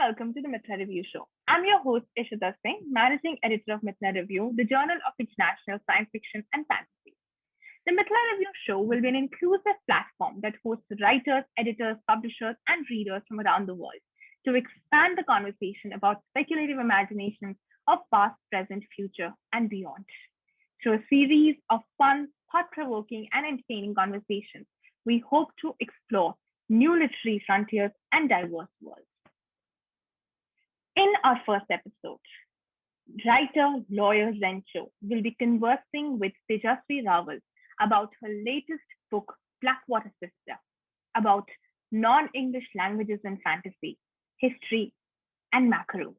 welcome to the Mithila Review Show. I'm your host, Ishita Singh, Managing Editor of Mithila Review, the journal of international science fiction and fantasy. The Mithila Review Show will be an inclusive platform that hosts writers, editors, publishers, and readers from around the world to expand the conversation about speculative imaginations of past, present, future, and beyond. Through a series of fun, thought-provoking, and entertaining conversations, we hope to explore new literary frontiers and diverse worlds. In our first episode, writer, lawyer Zen Cho will be conversing with Tejasvi Rawal about her latest book, Blackwater Sister, about non-English languages in fantasy, history, and macaroons.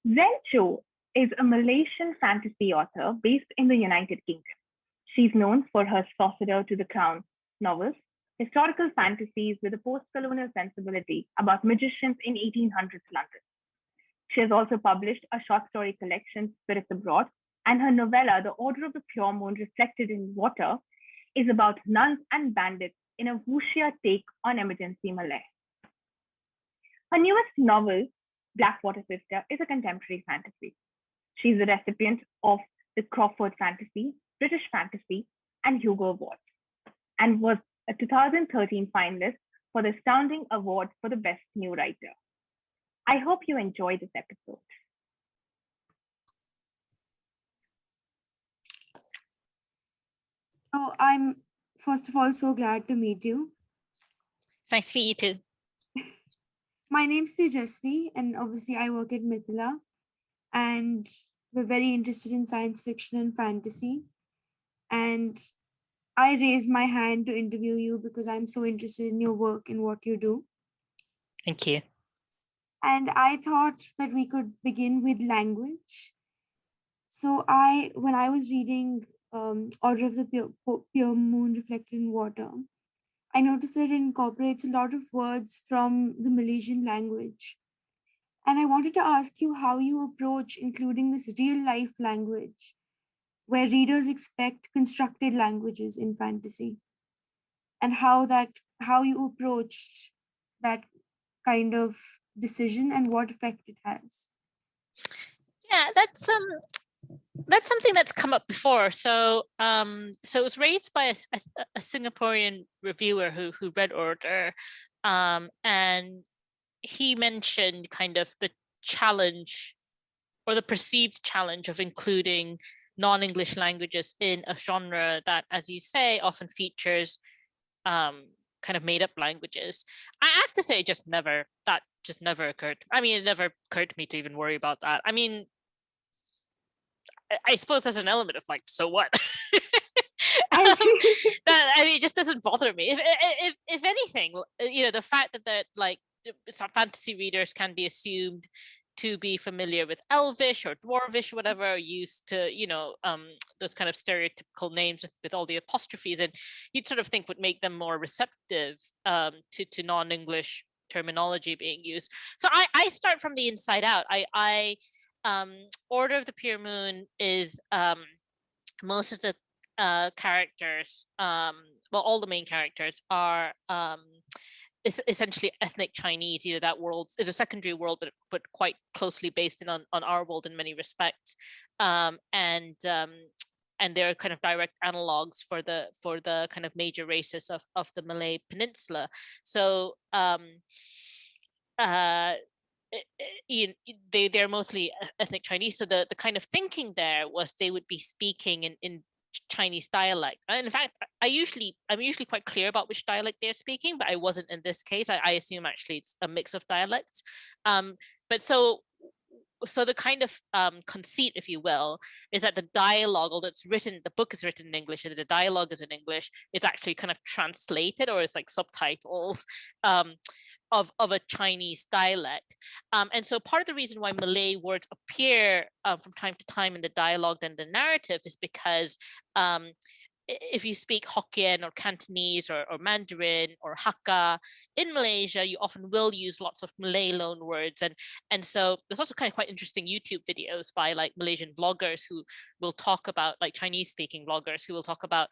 Zen Cho is a Malaysian fantasy author based in the United Kingdom. She's known for her Sorcerer to the Crown novels, historical fantasies with a post-colonial sensibility about magicians in 1800s London. She has also published a short story collection, Spirits Abroad, and her novella, The Order of the Pure Moon Reflected in Water, is about nuns and bandits in a wuxia take on emergency Malay. Her newest novel, Blackwater Sister, is a contemporary fantasy. She's a recipient of the Crawford Fantasy, British Fantasy, and Hugo Awards, and was a 2013 finalist for the Astounding Award for the Best New Writer. I hope you enjoy this episode. So I'm, first of all, so glad to meet you. It's nice to meet you too. My name's Tejasvi, and obviously I work at Mithila, and we're very interested in science fiction and fantasy. And I raised my hand to interview you because I'm so interested in your work and what you do. Thank you. And I thought that we could begin with language. So when I was reading Order of the Pure Moon Reflected in Water, I noticed that it incorporates a lot of words from the Malaysian language. And I wanted to ask you how you approach including this real life language where readers expect constructed languages in fantasy, and how you approached that kind of decision and what effect it has. Yeah, that's something that's come up before. So it was raised by a Singaporean reviewer who read Order, and he mentioned kind of the challenge or the perceived challenge of including non-English languages in a genre that, as you say, often features kind of made-up languages. I have to say, that just never occurred. I mean, it never occurred to me to even worry about that. I mean, I suppose there's an element of like, so what? It just doesn't bother me. If anything, the fact that like some fantasy readers can be assumed to be familiar with Elvish or Dwarvish, or whatever, or used to, those kind of stereotypical names with all the apostrophes, and you'd sort of think would make them more receptive to non-English terminology being used. So I start from the inside out. I Order of the Pure Moon is most of the characters, all the main characters are essentially ethnic Chinese. That world is a secondary world, but quite closely based in on our world in many respects, and they're kind of direct analogs for the kind of major races of the Malay Peninsula. So they're mostly ethnic Chinese. So the kind of thinking there was they would be speaking in Chinese dialect. And in fact, I'm usually quite clear about which dialect they're speaking, but I wasn't in this case. I assume actually it's a mix of dialects. But so the kind of conceit, if you will, is that the dialogue, although the book is written in English and the dialogue is in English, it's actually kind of translated, or it's like subtitles of a Chinese dialect. And so part of the reason why Malay words appear from time to time in the dialogue and the narrative is because if you speak Hokkien or Cantonese or Mandarin or Hakka in Malaysia, you often will use lots of Malay loan words. And so there's also kind of quite interesting YouTube videos by like Malaysian vloggers who will talk about, like Chinese speaking vloggers who will talk about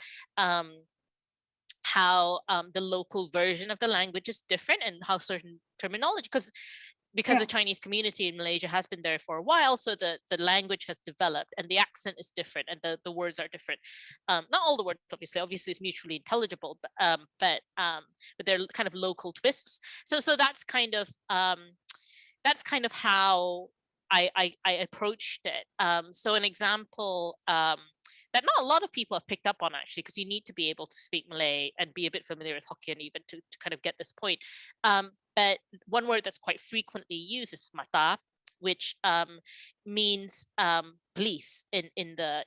how the local version of the language is different, and how certain terminology, because the Chinese community in Malaysia has been there for a while, so the language has developed and the accent is different and the words are different. Not all the words, obviously it's mutually intelligible, but they're kind of local twists. So that's kind of how I approached it. So an example that not a lot of people have picked up on, actually, because you need to be able to speak Malay and be a bit familiar with Hokkien even to kind of get this point. But one word that's quite frequently used is mata, which means police in the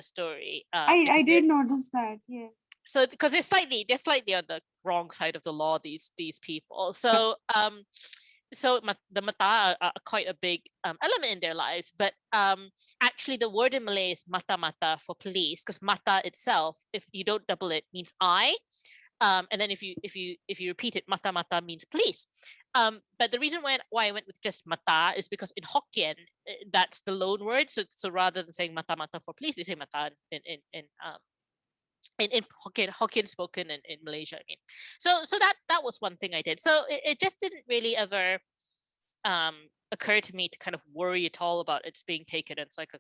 story. I did notice that, yeah. So because they're slightly on the wrong side of the law, these people. So the mata are quite a big element in their lives, but actually the word in Malay is mata for police, because mata itself, if you don't double it, means eye, and then if you repeat it, mata means police. But the reason why I went with just mata is because in Hokkien that's the loan word. So rather than saying mata for police, they say mata in Hokkien spoken in Malaysia. I mean, so that was one thing I did. So it just didn't really ever occur to me to kind of worry at all about it's being taken as like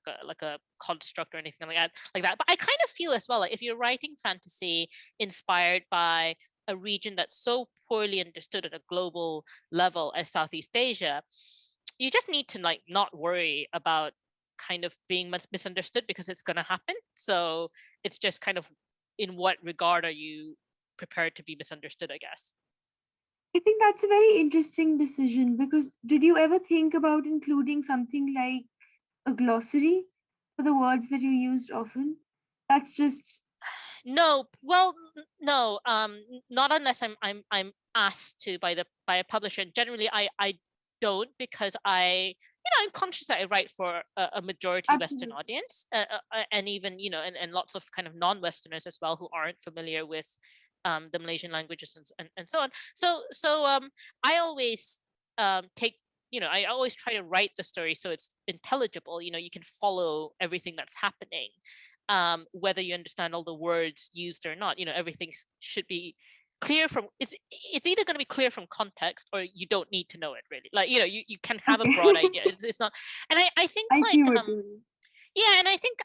a construct or anything like that. But I kind of feel as well, like if you're writing fantasy inspired by a region that's so poorly understood at a global level as Southeast Asia, you just need to like not worry about kind of being misunderstood, because it's going to happen. So it's just kind of, in what regard are you prepared to be misunderstood, I guess. I think that's a very interesting decision, because did you ever think about including something like a glossary for the words that you used often? That's just no. Well, no. Not unless I'm asked to by a publisher. And generally, I don't, because I'm conscious that I write for a majority Western audience, and even and lots of kind of non-Westerners as well who aren't familiar with the Malaysian languages and so on. So I always I always try to write the story so it's intelligible. You can follow everything that's happening, whether you understand all the words used or not. Everything should be clear from it's either going to be clear from context, or you don't need to know it really. Like you can have a broad idea. It's not, and I think I like see what you mean. yeah, and I think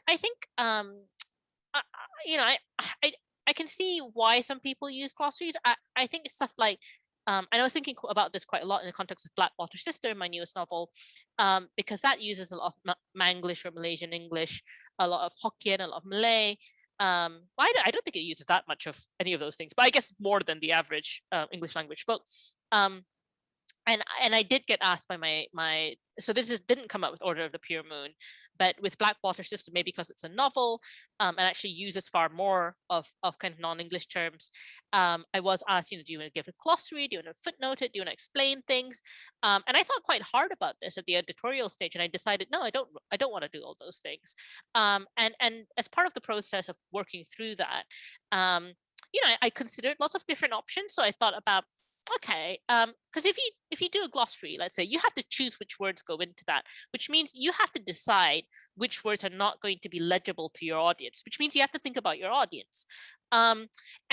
I can see why some people use glossaries. I think it's stuff like and I was thinking about this quite a lot in the context of Blackwater Sister, my newest novel, because that uses a lot of Manglish or Malaysian English, a lot of Hokkien, a lot of Malay. I don't think it uses that much of any of those things, but I guess more than the average English language book. And I did get asked by my so didn't come up with Order of the Pure Moon, but with Blackwater System, maybe because it's a novel and actually uses far more of kind of non-English terms. I was asked, do you want to give a glossary? Do you want to footnote it? Do you want to explain things? And I thought quite hard about this at the editorial stage, and I decided no, I don't want to do all those things. And as part of the process of working through that, I considered lots of different options. So I thought about, okay, because if you do a glossary, let's say, you have to choose which words go into that, which means you have to decide which words are not going to be legible to your audience, which means you have to think about your audience. And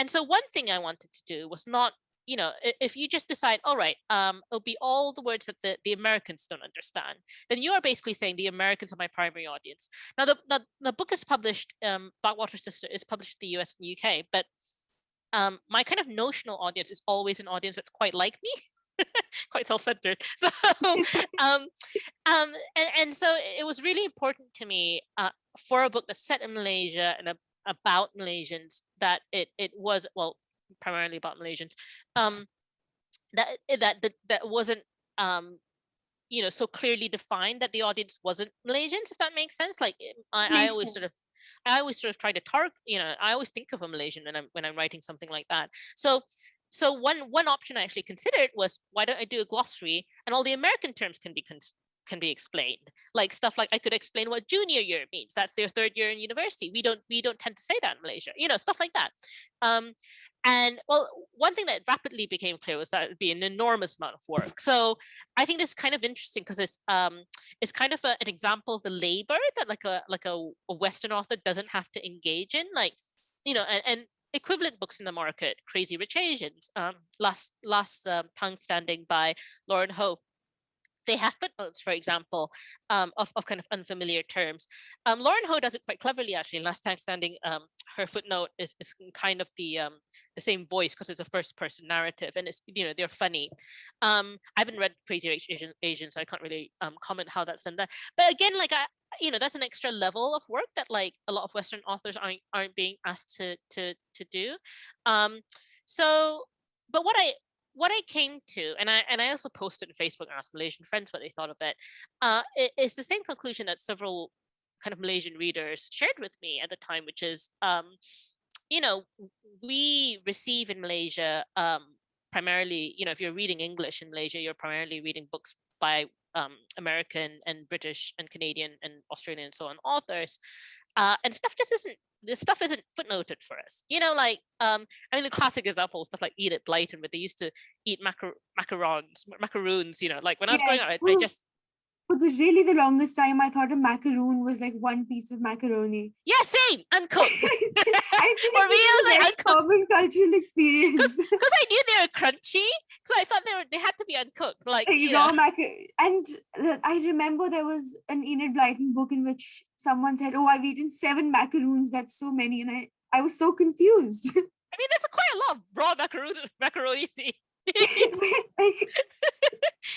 so one thing I wanted to do was not, if you just decide, all right, it'll be all the words that the Americans don't understand, then you are basically saying the Americans are my primary audience. Now the book is published, Blackwater Sister is published in the US and UK, but my kind of notional audience is always an audience that's quite like me, quite self-centered. So, and so it was really important to me for a book that's set in Malaysia and about Malaysians, that it was, well, primarily about Malaysians, that wasn't so clearly defined that the audience wasn't Malaysians, if that makes sense. Like I always sort of try to target, I always think of a Malaysian when I'm writing something like that. So one option I actually considered was, why don't I do a glossary and all the American terms can be explained, like stuff like I could explain what junior year means. That's their third year in university. We don't tend to say that in Malaysia, stuff like that. And well, one thing that rapidly became clear was that it would be an enormous amount of work. So I think this is kind of interesting because it's kind of an example of the labor that like a Western author doesn't have to engage in, like, and equivalent books in the market, Crazy Rich Asians, last Tongue Standing by Lauren Ho. They have footnotes, for example, of kind of unfamiliar terms. Lauren Ho does it quite cleverly, actually. In Last Time Standing, her footnote is kind of the same voice because it's a first-person narrative, and it's, you know, they're funny. I haven't read Crazy Rich Asian, so I can't really comment how that's done. That, but again, like you know, that's an extra level of work that like a lot of Western authors aren't being asked to do. So, but what I came to, and I also posted on Facebook and asked Malaysian friends what they thought of it, is the same conclusion that several kind of Malaysian readers shared with me at the time, which is, you know, we receive in Malaysia primarily, you know, if you're reading English in Malaysia, you're primarily reading books by American and British and Canadian and Australian and so on authors, and stuff just isn't. This stuff isn't footnoted for us, you know. Like, I mean, the classic example, stuff like Edith Blyton, where they used to eat macaroons. You know, like when I was growing up, I just for the longest time, I thought a macaroon was like one piece of macaroni. Yeah, same, uncooked. I feel For me, it was like uncooked. Common cultural experience. Because I knew they were crunchy, because I thought they had to be uncooked, like raw macaron. And I remember there was an Enid Blyton book in which someone said, "Oh, I've eaten 7 macaroons. That's so many," and I was so confused. I mean, there's quite a lot of raw macaroni.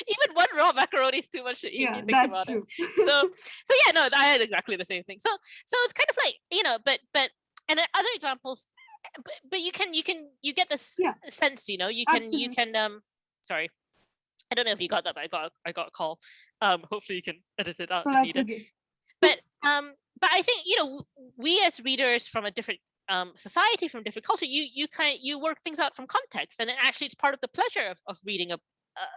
Even one raw macaroni is too much to eat. Yeah, that's true. So yeah, no, I had exactly the same thing. So it's kind of like, you know, but and other examples, but you get this sense, you know, you can sorry, I don't know if you got that, but I got a call. Hopefully you can edit it out. That's okay. But I think, you know, we as readers from a different society, from different culture, you work things out from context, and actually it's part of the pleasure of reading a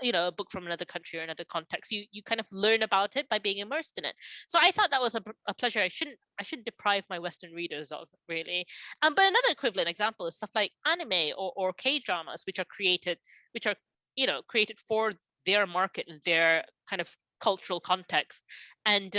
you know, a book from another country or another context. You kind of learn about it by being immersed in it. So I thought that was a pleasure I shouldn't deprive my Western readers of, really. But another equivalent example is stuff like anime or K-dramas, which are created for their market and their kind of cultural context, and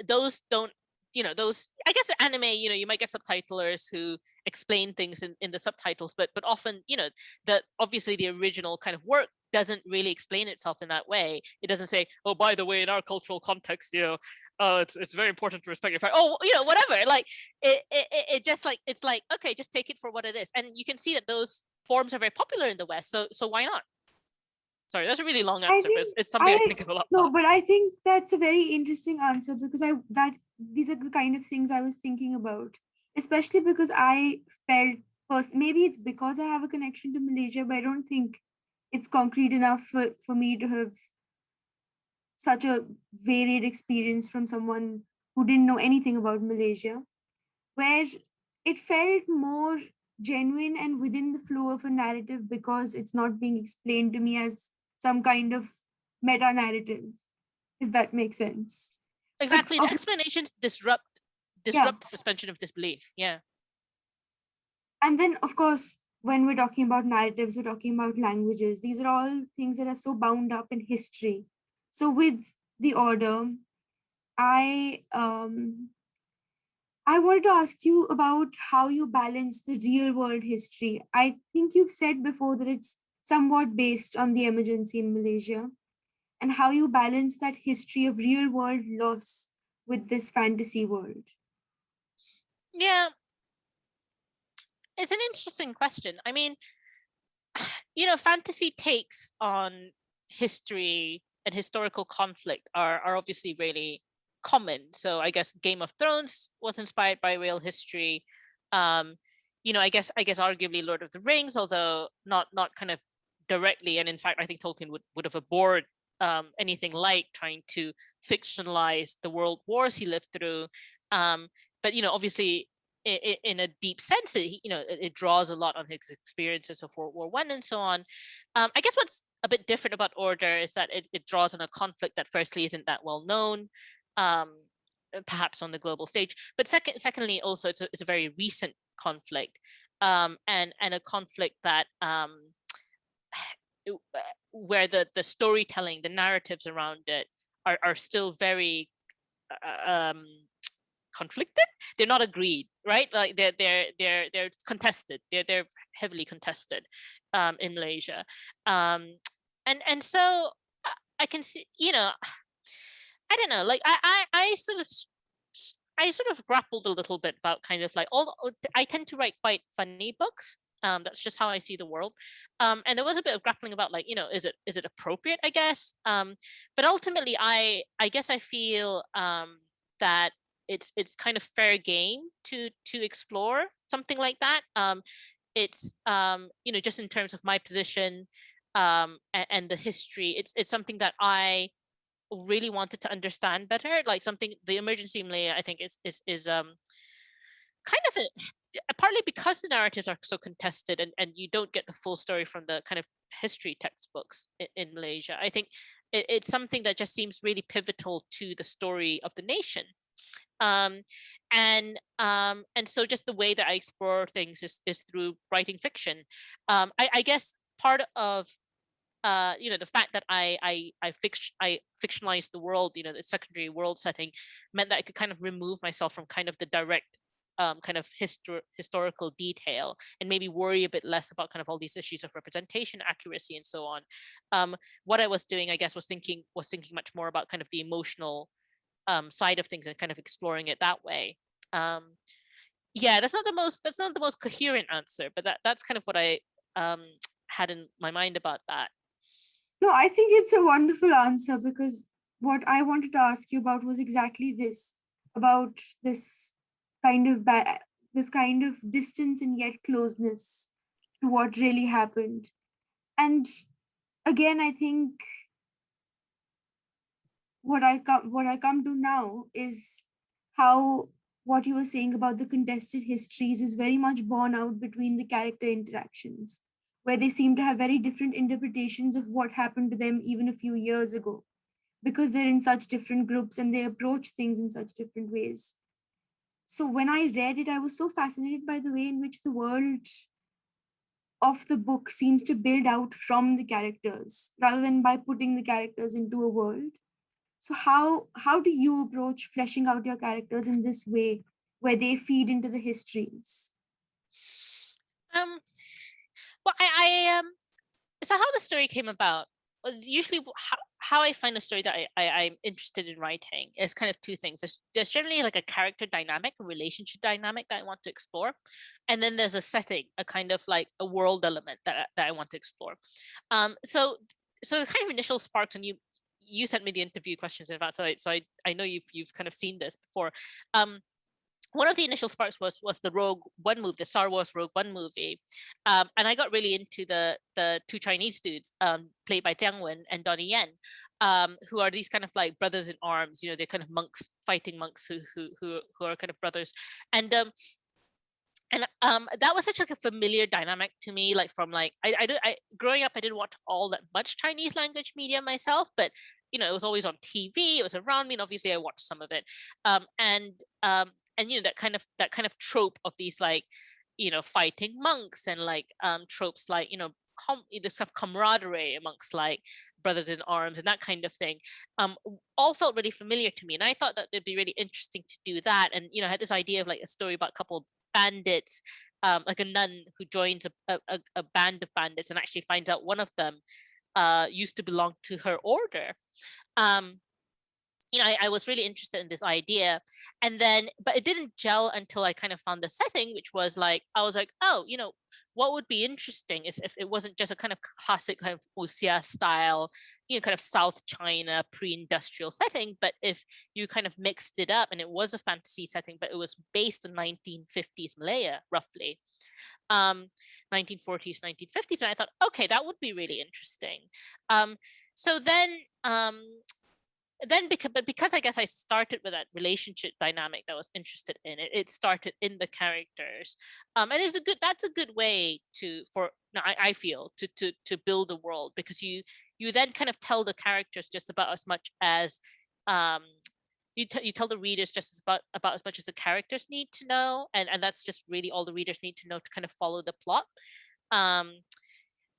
those don't, you know, those, I guess anime, you know, you might get subtitlers who explain things in the subtitles, but often, you know, that obviously the original kind of work doesn't really explain itself in that way. It doesn't say, oh, by the way, in our cultural context, you know, it's very important to respect your fact. Oh, you know, whatever. Like it just like, it's like, okay, just take it for what it is. And you can see that those forms are very popular in the West. So why not? Sorry, that's a really long answer, but it's something I think of a lot. No, but I think that's a very interesting answer, because these are the kind of things I was thinking about, especially because I felt first, maybe it's because I have a connection to Malaysia, but I don't think it's concrete enough for me to have such a varied experience from someone who didn't know anything about Malaysia, where it felt more genuine and within the flow of a narrative, because it's not being explained to me as some kind of meta narrative, if that makes sense. Exactly. The explanations disrupt the suspension of disbelief. Yeah. And then, of course, when we're talking about narratives, we're talking about languages. These are all things that are so bound up in history. So with The Order, I wanted to ask you about how you balance the real world history. I think you've said before that it's somewhat based on the emergency in Malaysia, and how you balance that history of real world loss with this fantasy world. Yeah. It's an interesting question. I mean, you know, fantasy takes on history and historical conflict are obviously really common. So I guess Game of Thrones was inspired by real history. You know, I guess arguably Lord of the Rings, although not kind of directly. And in fact, I think Tolkien would have abhorred anything like trying to fictionalize the world wars he lived through. But you know, obviously, in a deep sense, it draws a lot on his experiences of World War I and so on. I guess what's a bit different about Order is that it draws on a conflict that firstly isn't that well known, perhaps on the global stage, but secondly also it's a very recent conflict, and a conflict that where the storytelling, the narratives around it are still very conflicted. They're not agreed, right? Like they're contested. They're heavily contested in Malaysia, and so I can see, I don't know, like I sort of grappled a little bit about kind of like all I tend to write quite funny books. That's just how I see the world. And there was a bit of grappling about like, is it appropriate, I guess. But ultimately I guess I feel that it's kind of fair game to explore something like that. It's just in terms of my position and the history, it's something that I really wanted to understand better, like something the emergency in Malaya I think is kind of partly because the narratives are so contested and you don't get the full story from the kind of history textbooks in Malaysia. I think it's something that just seems really pivotal to the story of the nation. um and so just the way that I explore things is through writing fiction. I guess part of the fact that I fictionalized the world, the secondary world setting, meant that I could kind of remove myself from kind of the direct kind of historical detail, and maybe worry a bit less about kind of all these issues of representation, accuracy, and so on. What I was doing, I guess, was thinking much more about kind of the emotional side of things and kind of exploring it that way. Yeah, that's not the most coherent answer, but that's kind of what I had in my mind about that. No, I think it's a wonderful answer, because what I wanted to ask you about was exactly this, about this kind of this kind of distance and yet closeness to what really happened. And again, I think what I come to now is how what you were saying about the contested histories is very much borne out between the character interactions, where they seem to have very different interpretations of what happened to them even a few years ago, because they're in such different groups and they approach things in such different ways. So when I read it, I was so fascinated by the way in which the world of the book seems to build out from the characters rather than by putting the characters into a world. So how do you approach fleshing out your characters in this way, where they feed into the histories? Um, well, so how the story came about. Usually, how I find a story that I'm interested in writing is kind of two things. There's generally like a character dynamic, a relationship dynamic that I want to explore, and then there's a setting, a kind of like a world element that I want to explore. So the kind of initial sparks, and you sent me the interview questions in advance, so I know you've kind of seen this before. One of the initial sparks was the Rogue One movie, the Star Wars Rogue One movie, and I got really into the two Chinese dudes played by Jiang Wen and Donnie Yen, who are these kind of like brothers in arms. They're kind of monks, fighting monks who are kind of brothers, and that was such like a familiar dynamic to me, like from like I growing up I didn't watch all that much Chinese language media myself, but it was always on TV, it was around me, and obviously I watched some of it. And that kind of trope of these like fighting monks, and like tropes like this kind of camaraderie amongst like brothers in arms and that kind of thing, all felt really familiar to me, and I thought that it'd be really interesting to do that. And I had this idea of like a story about a couple of bandits, like a nun who joins a band of bandits and actually finds out one of them used to belong to her order. I was really interested in this idea, and then, but it didn't gel until I kind of found the setting, which was like, I was like, oh, what would be interesting is if it wasn't just a kind of classic kind of wuxia style, kind of South China pre-industrial setting, but if you kind of mixed it up and it was a fantasy setting, but it was based on 1950s Malaya, roughly. 1940s, 1950s, and I thought, okay, that would be really interesting. So then because I guess I started with that relationship dynamic that I was interested in, it started in the characters, and that's a good way I feel to build a world, because you then kind of tell the characters just about as much as you tell the readers just about as much as the characters need to know, and that's just really all the readers need to know to kind of follow the plot. But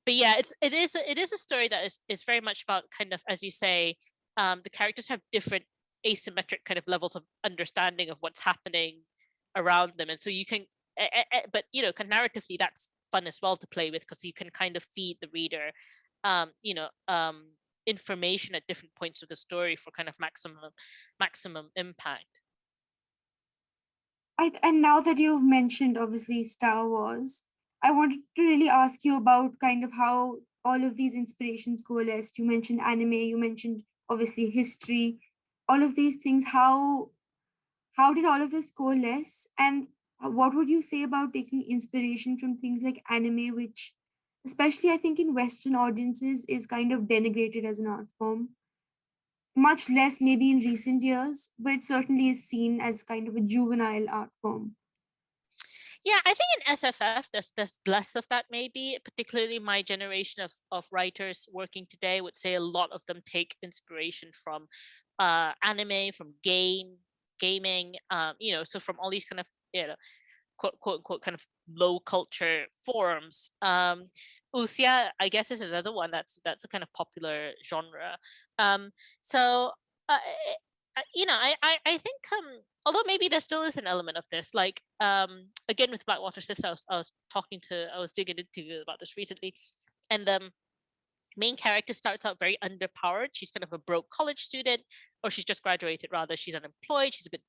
yeah, it is a story that is very much about kind of, as you say, the characters have different asymmetric kind of levels of understanding of what's happening around them, and so you can but narratively that's fun as well to play with, because you can kind of feed the reader information at different points of the story for kind of maximum impact. And now that you've mentioned obviously Star Wars, I wanted to really ask you about kind of how all of these inspirations coalesced. You mentioned anime, you mentioned obviously history, all of these things. How did all of this coalesce? And what would you say about taking inspiration from things like anime, which, especially I think in Western audiences, is kind of denigrated as an art form? Much less maybe in recent years, but it certainly is seen as kind of a juvenile art form. Yeah, I think in SFF there's less of that, maybe. Particularly my generation of writers working today would say a lot of them take inspiration from anime, from gaming, so from all these kind of quote unquote kind of low culture forums. Wuxia, I guess, is another one that's a kind of popular genre. So I think although maybe there still is an element of this, like again with Blackwater Sister, I was digging into about this recently, and main character starts out very underpowered. She's kind of a broke college student, or she's just graduated rather. She's unemployed. She's a bit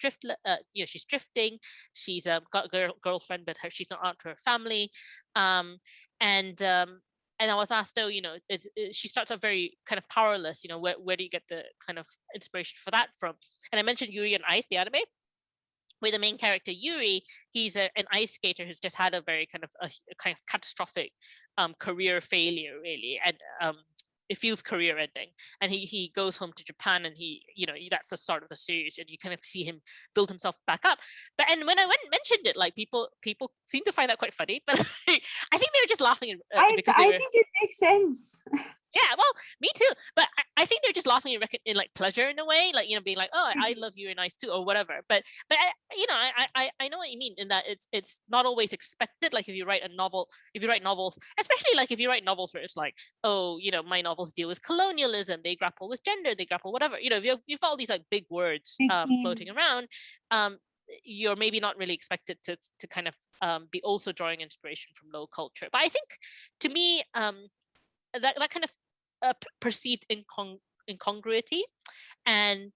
she's drifting. She's got a girlfriend, but she's not out to her family. And I was asked, though, she starts out very kind of powerless. Where do you get the kind of inspiration for that from? And I mentioned Yuri on Ice, the anime, where the main character Yuri, he's an ice skater who's just had a very kind of catastrophic career failure, really, and it feels career ending. And he goes home to Japan, and that's the start of the series, and you kind of see him build himself back up. And when I mentioned it, like people seem to find that quite funny, but I think they were just laughing because I think it makes sense. Yeah, well, me too. But I think they're just laughing in like pleasure in a way, like being like, "Oh, I love you, and nice too," or whatever. But I know what you mean, in that it's not always expected. Like if you write novels, especially like if you write novels where it's like, "Oh, my novels deal with colonialism, they grapple with gender, they grapple whatever." If you've got all these like big words floating around, you're maybe not really expected to kind of be also drawing inspiration from low culture. But I think, to me, that kind of perceived incongruity and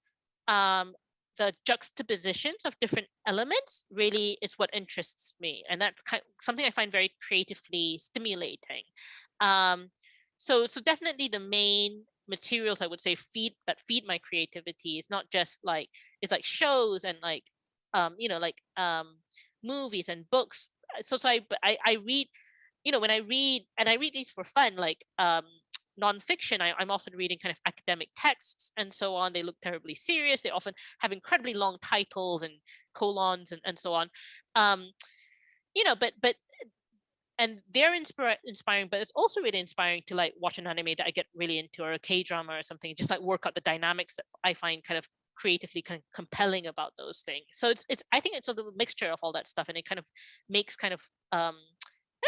the juxtapositions of different elements really is what interests me, and that's something I find very creatively stimulating. So definitely the main materials I would say feed my creativity is not just like shows and like movies and books. I read, when I read, and I read these for fun, like nonfiction, I'm often reading kind of academic texts and so on. They look terribly serious. They often have incredibly long titles and colons and so on. But and they're inspiring, but it's also really inspiring to like watch an anime that I get really into, or a K-drama or something, just like work out the dynamics that I find kind of creatively kind of compelling about those things. So it's I think it's a little mixture of all that stuff, and it kind of makes kind of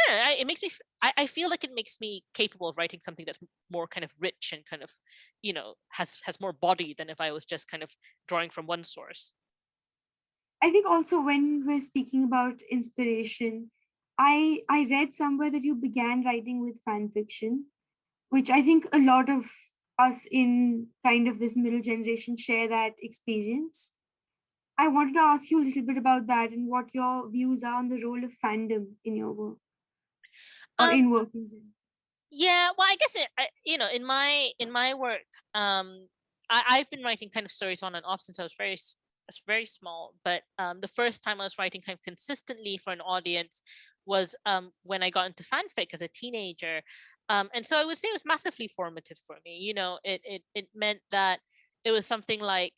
it makes me I feel like it makes me capable of writing something that's more kind of rich and kind of has more body than if I was just kind of drawing from one source. I think also when we're speaking about inspiration, I read somewhere that you began writing with fan fiction, which I think a lot of us in kind of this middle generation share that experience. I wanted to ask you a little bit about that and what your views are on the role of fandom in your work, or in working. Yeah, well, I guess in my work, I've been writing kind of stories on and off since I was very small. But the first time I was writing kind of consistently for an audience was when I got into fanfic as a teenager, and so I would say it was massively formative for me. It meant that it was something like,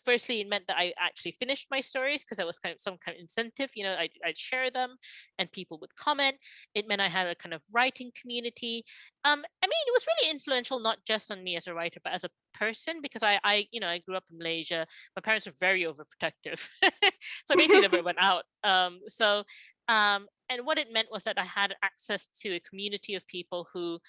firstly, it meant that I actually finished my stories because there was kind of some kind of incentive. I'd share them and people would comment. It meant I had a kind of writing community. I mean, it was really influential, not just on me as a writer, but as a person, because I grew up in Malaysia. My parents were very overprotective. So I basically never went out. And what it meant was that I had access to a community of people who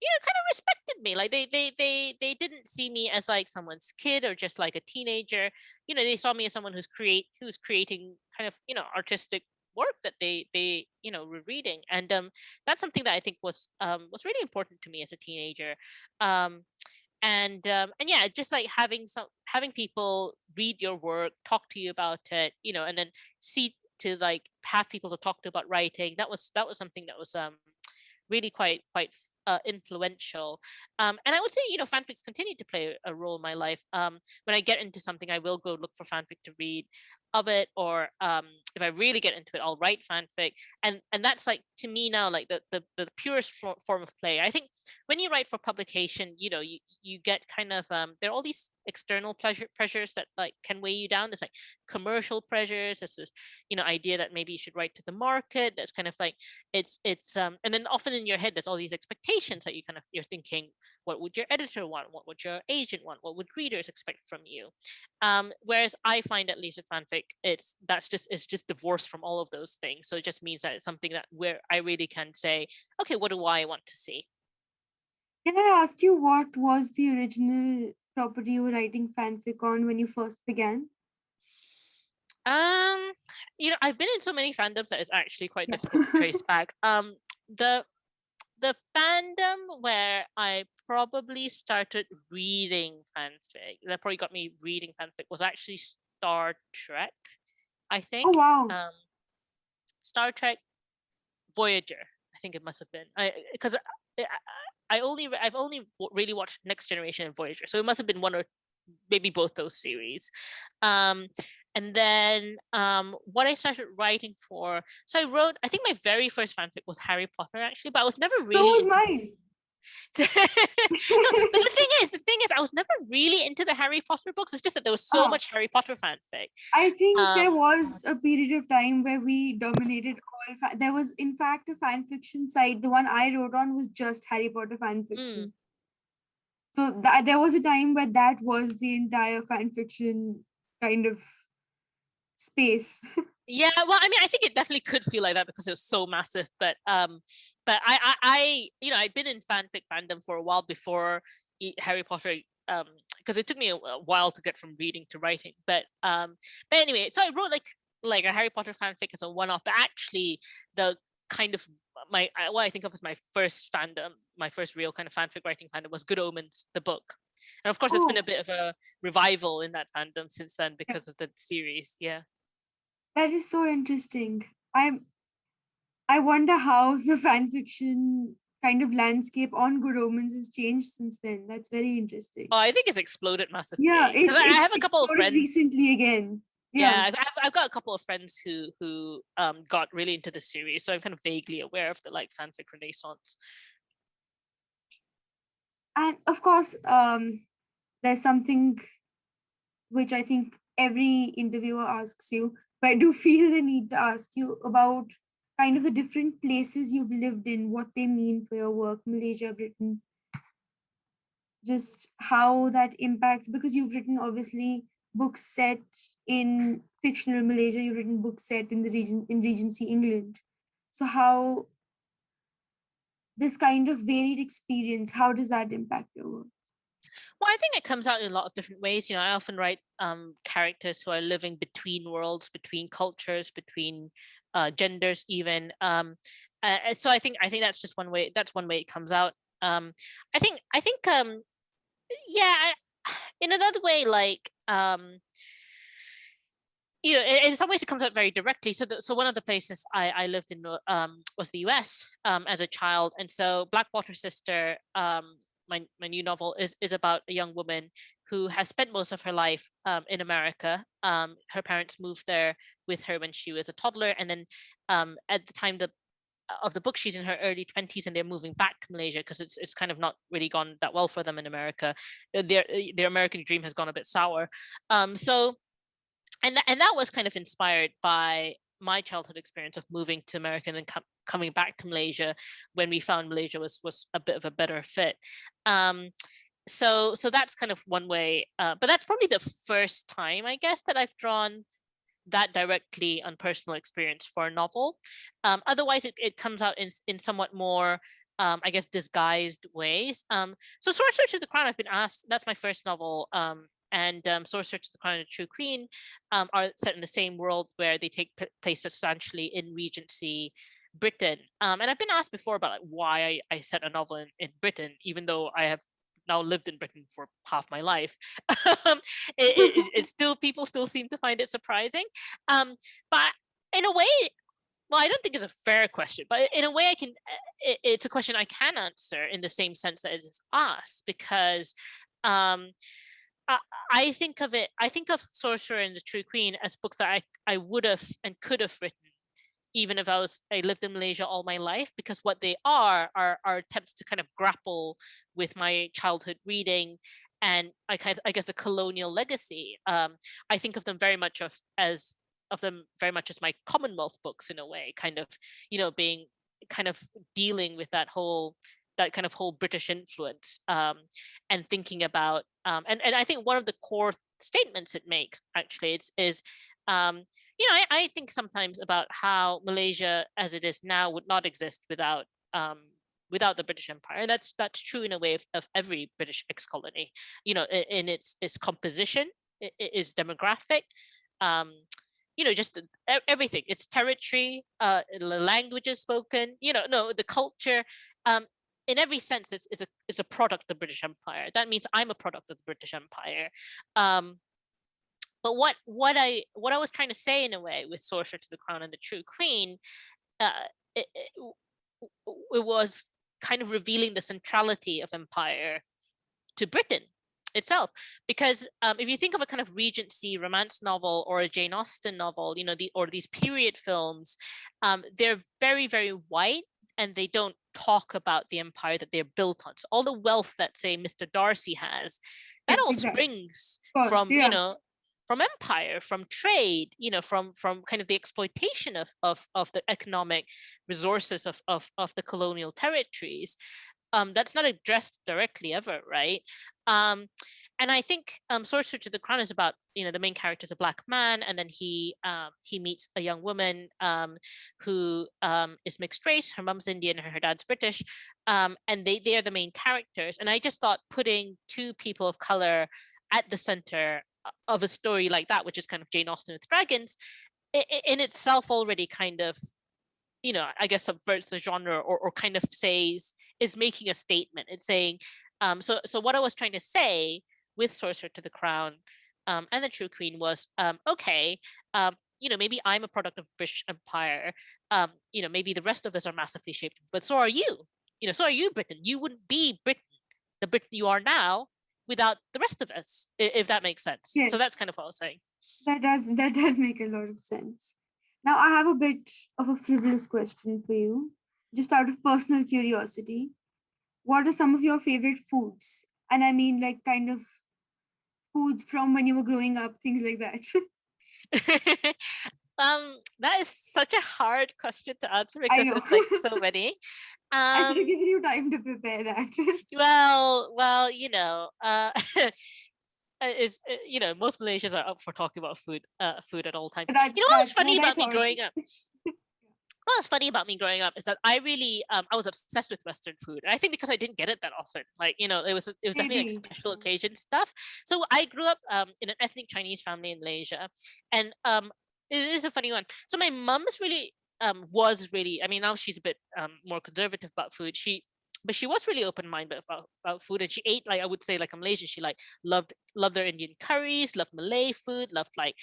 kind of respected me. Like they didn't see me as like someone's kid or just like a teenager. They saw me as someone who's creating kind of, artistic work that they were reading. And that's something that I think was really important to me as a teenager. And yeah, just like having people read your work, talk to you about it, and then see to like have people to talk to about writing. That was something that was really quite influential. And I would say, fanfics continue to play a role in my life. When I get into something, I will go look for fanfic to read of it, or if I really get into it, I'll write fanfic. And that's like, to me now, like the purest form of play. I think when you write for publication, you get kind of there are all these external pressures that like can weigh you down. There's like commercial pressures. There's this idea that maybe you should write to the market. That's kind of like it's and then often in your head there's all these expectations that you're thinking, what would your editor want, what would your agent want, what would readers expect from you. Whereas I find, at least with fanfic, it's just divorced from all of those things. So it just means that it's something that where I really can say, okay, what do I want to see? Can I ask you, what was the original property you were writing fanfic on when you first began? I've been in so many fandoms that it's actually quite Yeah. difficult to trace back. The fandom where I probably started reading fanfic, that probably got me reading fanfic, was actually Star Trek, I think. Oh wow. Star Trek Voyager, I think it must have been. Because I've only really watched Next Generation and Voyager, so it must have been one or maybe both those series. And then what I started writing for, so I think my very first fanfic was Harry Potter, actually, but I was never really. So was mine. But the thing is, I was never really into the Harry Potter books. It's just that there was so much Harry Potter fanfic. I think there was a period of time where we dominated all. There was, in fact, a fan fiction site. The one I wrote on was just Harry Potter fan fiction. So there was a time where that was the entire fan fiction kind of space. Yeah, well, I mean, I think it definitely could feel like that because it was so massive. But I I'd been in fanfic fandom for a while before Harry Potter, because it took me a while to get from reading to writing. But anyway, so I wrote like a Harry Potter fanfic as a one-off. But actually, the kind of what I think of as my first fandom, my first real kind of fanfic writing fandom, was Good Omens, the book. And of course, there's been a bit of a revival in that fandom since then because of the series. Yeah. That is so interesting. I wonder how the fan fiction kind of landscape on Good Omens has changed since then. That's very interesting. Oh, I think it's exploded massively. Yeah, because I have a couple of friends recently again. Yeah, I've got a couple of friends who got really into the series, so I'm kind of vaguely aware of the like fanfic renaissance. And of course, there's something which I think every interviewer asks you, but I do feel the need to ask you about kind of the different places you've lived in, what they mean for your work, Malaysia, Britain, just how that impacts, because you've written obviously books set in fictional Malaysia, you've written books set in Regency England. So how this kind of varied experience, how does that impact your work? Well, I think it comes out in a lot of different ways. I often write characters who are living between worlds, between cultures, between genders, even. So I think that's just one way. That's one way it comes out. I think yeah. In another way, like in some ways it comes out very directly. So one of the places I lived in was the US as a child, and so Blackwater Sister, my new novel is about a young woman who has spent most of her life in America. Her parents moved there with her when she was a toddler, and then at the time of the book, she's in her early 20s, and they're moving back to Malaysia because it's kind of not really gone that well for them in America. Their American dream has gone a bit sour. So. And that was kind of inspired by my childhood experience of moving to America and then coming back to Malaysia when we found Malaysia was a bit of a better fit. So that's kind of one way, but that's probably the first time, I guess, that I've drawn that directly on personal experience for a novel. Otherwise, it comes out in somewhat more I guess, disguised ways. So Sorcerer to the Crown, I've been asked, that's my first novel. And Sorcerer to the Crown and the True Queen are set in the same world where they take place substantially in Regency Britain. And I've been asked before about like, why I set a novel in Britain, even though I have now lived in Britain for half my life. It's still, people still seem to find it surprising. But in a way, well, I don't think it's a fair question, but in a way I can, it's a question I can answer in the same sense that it is asked, because um, I think of it, I think of Sorcerer and the True Queen as books that I would have and could have written even if I lived in Malaysia all my life, because what they are attempts to kind of grapple with my childhood reading and I guess the colonial legacy. I think of them very much as my Commonwealth books in a way, kind of, being kind of dealing with that kind of whole British influence, and thinking about and I think one of the core statements it makes actually is I think sometimes about how Malaysia as it is now would not exist without the British Empire. And that's true in a way of every British ex-colony, in its composition, its demographic, just everything, its territory, the languages spoken, the culture, in every sense, it's a product of the British Empire. That means I'm a product of the British Empire. But what I was trying to say in a way with Sorcerer to the Crown and the True Queen, it was kind of revealing the centrality of empire to Britain itself. Because if you think of a kind of Regency romance novel or a Jane Austen novel, or these period films, they're very, very white, and they don't talk about the empire that they're built on. So all the wealth that, say, Mr. Darcy has, that all springs from, from empire, from trade, from kind of the exploitation of the economic resources of the colonial territories. That's not addressed directly ever, right? And I think Sorcerer to the Crown is about, the main character is a black man, and then he meets a young woman who is mixed race. Her mom's Indian, her dad's British, and they are the main characters. And I just thought putting two people of color at the center of a story like that, which is kind of Jane Austen with dragons, in itself already kind of, I guess subverts the genre, or kind of is making a statement. It's saying, so what I was trying to say with Sorcerer to the Crown and the True Queen was, okay, maybe I'm a product of British Empire. Maybe the rest of us are massively shaped, but so are you. So are you, Britain. You wouldn't be Britain, the Britain you are now, without the rest of us, if that makes sense. Yes. So that's kind of what I was saying. That does make a lot of sense. Now I have a bit of a frivolous question for you, just out of personal curiosity. What are some of your favorite foods? And I mean, like, kind of foods from when you were growing up, things like that. That is such a hard question to answer, because there's like so many. I should have given you time to prepare that. well, most Malaysians are up for talking about food at all times. What's funny about me growing up? What's funny about me growing up is that I really I was obsessed with Western food. And I think because I didn't get it that often, like, it was definitely like special occasion stuff. So I grew up in an ethnic Chinese family in Malaysia, and it is a funny one. So my mom's really was really, I mean, now she's a bit more conservative about food. But she was really open-minded about food, and she ate, like, I would say, like a Malaysian. She like loved their Indian curries, loved Malay food, loved like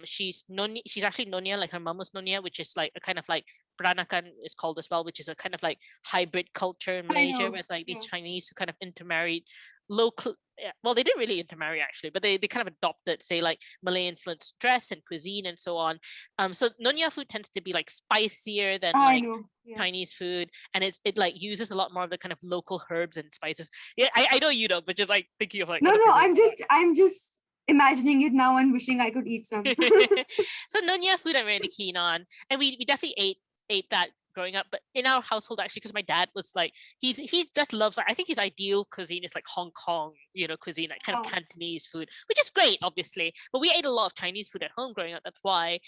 she's actually Nonya, like her mom was Nonya, which is like a kind of like Peranakan is called as well, which is a kind of like hybrid culture in Malaysia with like these Chinese who kind of intermarried local. Well, they didn't really intermarry actually, but they kind of adopted, say, like Malay influenced dress and cuisine and so on. So Nonya food tends to be like spicier than Chinese food, and it like uses a lot more of the kind of local herbs and spices. Yeah, I know you don't, but just like thinking of like I'm just imagining it now and wishing I could eat some. So Nonya food I'm really keen on, and we definitely ate that growing up. But in our household, actually, because my dad was like, he just loves, I think his ideal cuisine is like Hong Kong, cuisine, like kind of Cantonese food, which is great, obviously. But we ate a lot of Chinese food at home growing up. That's why.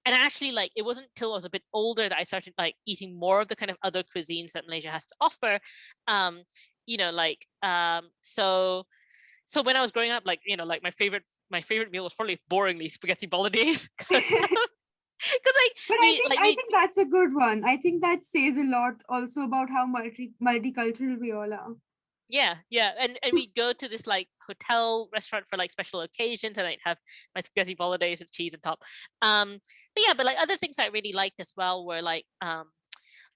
and actually, like, it wasn't till I was a bit older that I started like eating more of the kind of other cuisines that Malaysia has to offer. So when I was growing up, like, like my favorite meal was probably boringly spaghetti bolognese. Because like But I think that's a good one. I think that says a lot also about how multicultural we all are. Yeah, and we'd go to this like hotel restaurant for like special occasions, and I'd have my spaghetti bolognese with cheese on top. But like other things I really liked as well were like I'm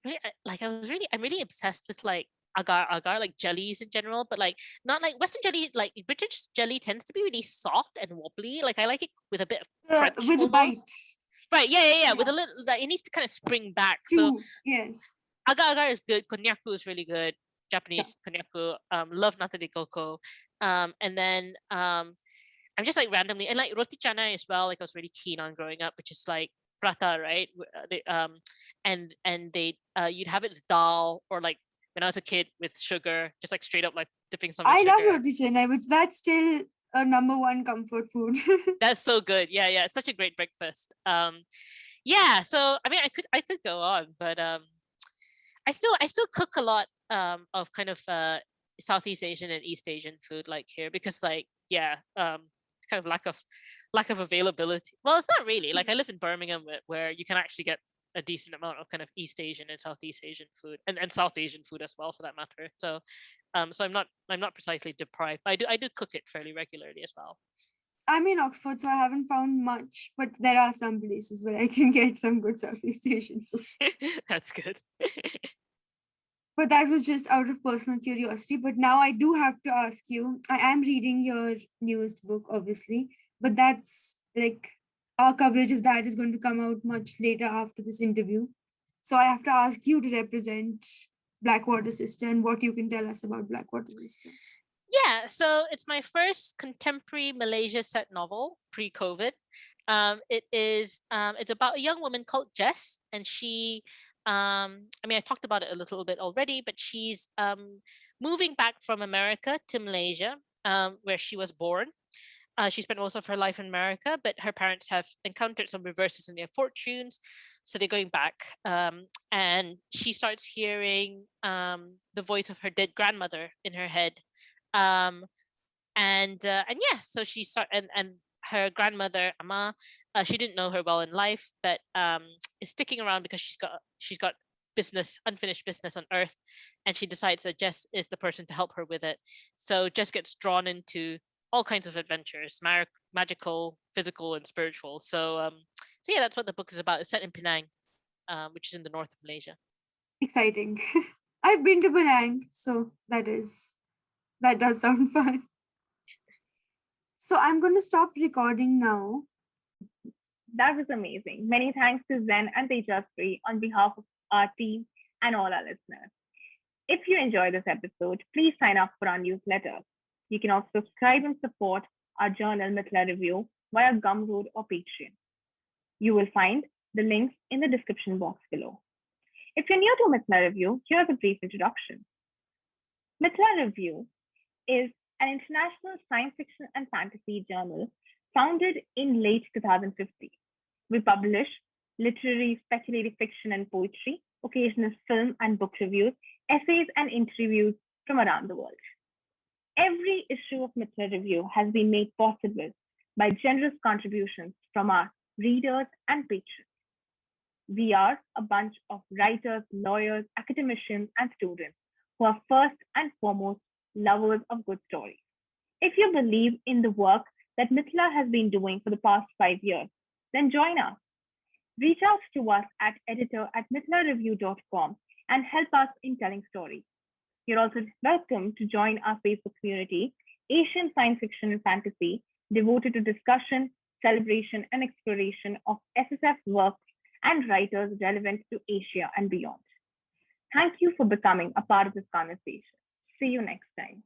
really obsessed with like agar like jellies in general, but like not like Western jelly. Like British jelly tends to be really soft and wobbly. Like I like it with a bit of crunch With a bite. Right, yeah. With a little, like, it needs to kind of spring back. So yes, agar is good. Konnyaku is really good. Japanese konnyaku. Love nata de coco. And then I'm just like randomly, and like roti canai as well. Like I was really keen on growing up, which is like prata, right? And they you'd have it with dal, or like when I was a kid with sugar, just like straight up like dipping some in sugar. I love roti canai, which that's still a number one comfort food. That's so good. Yeah. It's such a great breakfast. So I mean, I could go on, but I still cook a lot of kind of Southeast Asian and East Asian food like here, because like it's kind of lack of availability. Well, it's not really. Like I live in Birmingham, where you can actually get a decent amount of kind of East Asian and Southeast Asian food, and South Asian food as well, for that matter. So I'm not precisely deprived. But I do cook it fairly regularly as well. I'm in Oxford, so I haven't found much, but there are some places where I can get some good Southeast Asian food. That's good. But that was just out of personal curiosity. But now I do have to ask you, I am reading your newest book, obviously, but that's like our coverage of that is going to come out much later after this interview. So I have to ask you to represent Blackwater Sister and what you can tell us about Blackwater Sister. Yeah, so it's my first contemporary Malaysia set novel pre-COVID. It's about a young woman called Jess, and she, I mean, I talked about it a little bit already, but she's moving back from America to Malaysia, where she was born. She spent most of her life in America, but her parents have encountered some reverses in their fortunes, so they're going back. And she starts hearing the voice of her dead grandmother in her head. So she and her grandmother Ama, she didn't know her well in life, but is sticking around because she's got unfinished business on Earth, and she decides that Jess is the person to help her with it. So Jess gets drawn into all kinds of adventures, magical, physical, and spiritual. So yeah, that's what the book is about. It's set in Penang, which is in the north of Malaysia. Exciting. I've been to Penang, so that does sound fun. So I'm going to stop recording now. That was amazing. Many thanks to Zen and Tejasvi on behalf of our team and all our listeners. If you enjoyed this episode, please sign up for our newsletter. You can also subscribe and support our journal Mithila Review via Gumroad or Patreon. You will find the links in the description box below. If you're new to Mithila Review, here's a brief introduction. Mithila Review is an international science fiction and fantasy journal founded in late 2015. We publish literary, speculative fiction and poetry, occasional film and book reviews, essays and interviews from around the world. Every issue of Mithila Review has been made possible by generous contributions from our readers and patrons. We are a bunch of writers, lawyers, academicians, and students who are first and foremost lovers of good stories. If you believe in the work that Mithila has been doing for the past 5 years, then join us. Reach out to us at editor@mithilareview.com and help us in telling stories. You're also welcome to join our Facebook community, Asian Science Fiction and Fantasy, devoted to discussion, celebration, and exploration of SSF works and writers relevant to Asia and beyond. Thank you for becoming a part of this conversation. See you next time.